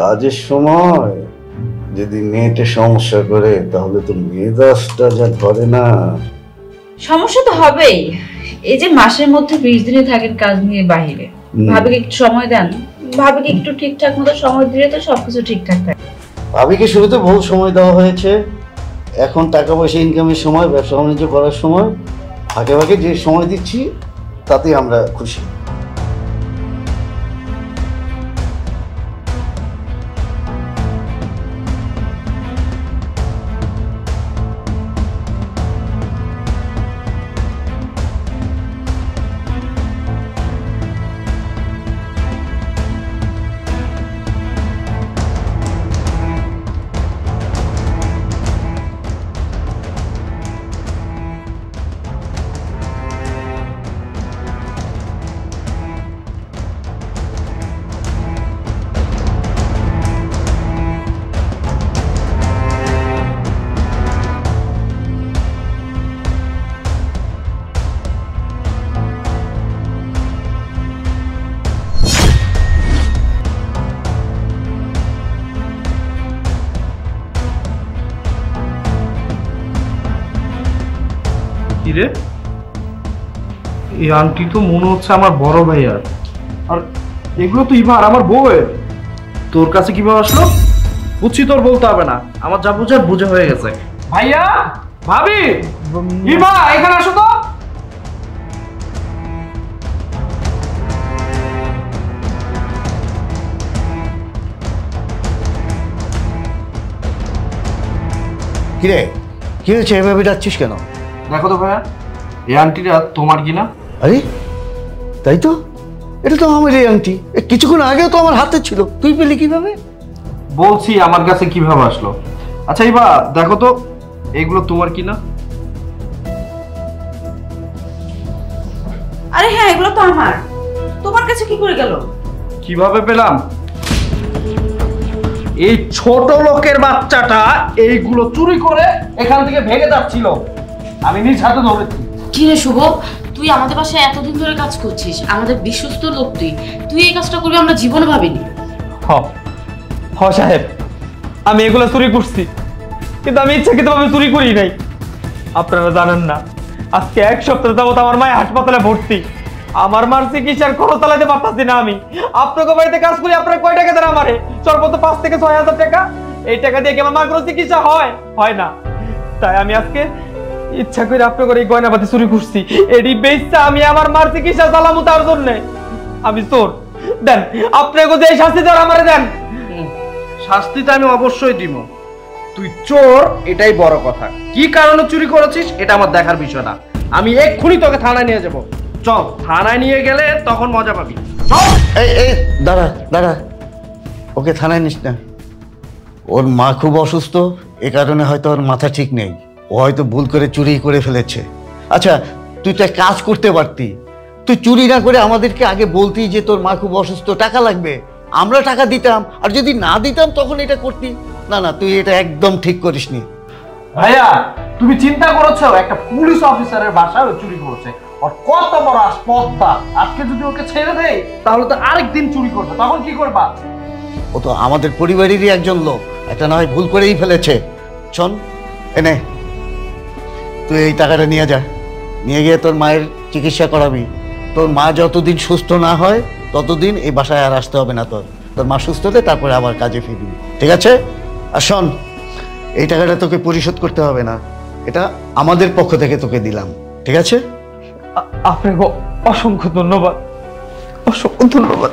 কাজের সময় যদি মেয়েটা সমস্যা করে তাহলে তো মেজাজটা যা ধরে না। সমস্যা তো হবেই। এই যে মাসের মধ্যে 20 দিনে থাকেন কাজ নিয়ে বাহিরে, ভাবিকে একটু সময় দেন, ভাবিকে একটু ঠিকঠাক মতো সময় দিলে তো সবকিছু ঠিকঠাক থাকে। ভাবিকে শুরুতে বহু সময় দেওয়া হয়েছে, এখন টাকা পয়সা ইনকামের সময়, ব্যবসা বাণিজ্য করার সময় ভাগে ভাগে যে সময় দিচ্ছি তাতেই আমরা খুশি। কিরে, এই আংটি তো মনে হচ্ছে আমার বড় ভাইয়ার, আর এগুলো তো ইভা আর আমার বউয়ের। তোর কাছে কিভাবে আসলো? বুঝছি, তোর বলতে হবে না, আমার যা বুঝার বুঝে হয়ে গেছে। ভাইয়া, ভাবি, ইভা এখানে আসো তো। কিরে, কি হয়েছে? এভাবে ডাকছিস কেন? দেখো তো ভাইয়া, এই আংটিটা তোমার কিনা? আরে তাই তো, এটা তো আমার এই আংটি, কিছুক্ষণ আগেও তো আমার হাতে ছিল, তুই পেলি কিভাবে? বলছি আমার কাছে কিভাবে আসলো। আচ্ছা ইভা, দেখো তো এগুলো তোমার কিনা? আরে হ্যাঁ, এগুলো তো আমার। তোমার কাছে কি করে গেল? কিভাবে পেলাম? এই ছোট লোকের বাচ্চাটা এইগুলো চুরি করে এখান থেকে ভেঙে যাচ্ছিল, আমি নিজ হাতে ধরেছি। কি রে শুভ, তুই আমাদের বাসায় এতদিন ধরে কাজ করছিস, আমাদের বিশ্বস্ত লোক তুই, তুই এই কাজটা করবি আমরা জীবনে ভাবিনি। হ সাহেব, আমি এগুলো চুরি করছি, কিন্তু আমি ইচ্ছাকৃতভাবে চুরি করি নাই। আপনারা জানেন না, আজকে 1 সপ্তাহ যাবত আমার মায়ের হাসপাতালে ভর্তি। আমার মার চিকিৎসার খরচ চালাতে পারতাছি না আমি। আপনাকে বাড়িতে কাজ করি, আপনারা কয় টাকা দেন আমারে? সর্বোচ্চ 5 থেকে 6 হাজার টাকা। এই টাকা দিয়ে কি আমার মার কোনো চিকিৎসা হয় না? তাই আমি আজকে ইচ্ছা করে আপনাদের এই গয়নাপাতি চুরি করছি। এডি বেচটা আমি আমার মার চিকিৎসা চালামু, তার জন্য আমি চোর। দেন আপনাকে যে শাস্তি দেওয়ার আমারে দেন। শাস্তিটা আমি অবশ্যই দিব। তুই চোর এটাই বড় কথা, কি কারণে চুরি করেছিস এটা আমার দেখার বিষয় না। আমি এক্ষুনি তোকে থানায় নিয়ে যাব। চল, থানায় নিয়ে গেলে তখন মজা পাবি। চল। এই দাঁড়া দাঁড়া, ওকে থানায় নিস না। ওর মা খুব অসুস্থ, এ কারণে হয়তো ওর মাথা ঠিক নেই, ও হয়তো ভুল করে চুরি করে ফেলেছে। আচ্ছা, তুই তো এক কাজ করতে পারতি, তুই চুরি না করে আমাদেরকে আগে বলতি যে তোর মা খুব অসুস্থ, টাকা লাগবে, আমরা টাকা দিতাম, আর যদি না দিতাম তখন এটা করতি। না না, তুই এটা একদম ঠিক করিসনি। ভাইয়া, তুমি চিন্তা করেছো একটা পুলিশ অফিসারের বাসায় ও চুরি করেছে? ওর কত বড় স্পর্ধা! আজকে যদি ওকে ছেড়ে দেই তাহলে তো আরেকদিন চুরি করবে, তখন কি করবা? ও তো আমাদের পরিবারেরই একজন লোক, এটা না হয় ভুল করেই ফেলেছে। শোন, এনে তুই এই টাকাটা নিয়ে যা, নিয়ে গিয়ে তোর মায়ের চিকিৎসা করাবি। তোর মা যতদিন সুস্থ না হয় ততদিন এই বাসায় আর আসতে হবে না। তোর মা সুস্থ হলে তারপরে আবার কাজে ফিরবি, ঠিক আছে? আর শোন, এই টাকাটা তোকে পরিশোধ করতে হবে না, এটা আমাদের পক্ষ থেকে তোকে দিলাম, ঠিক আছে? আপনাকে অসংখ্য ধন্যবাদ, অসংখ্য ধন্যবাদ।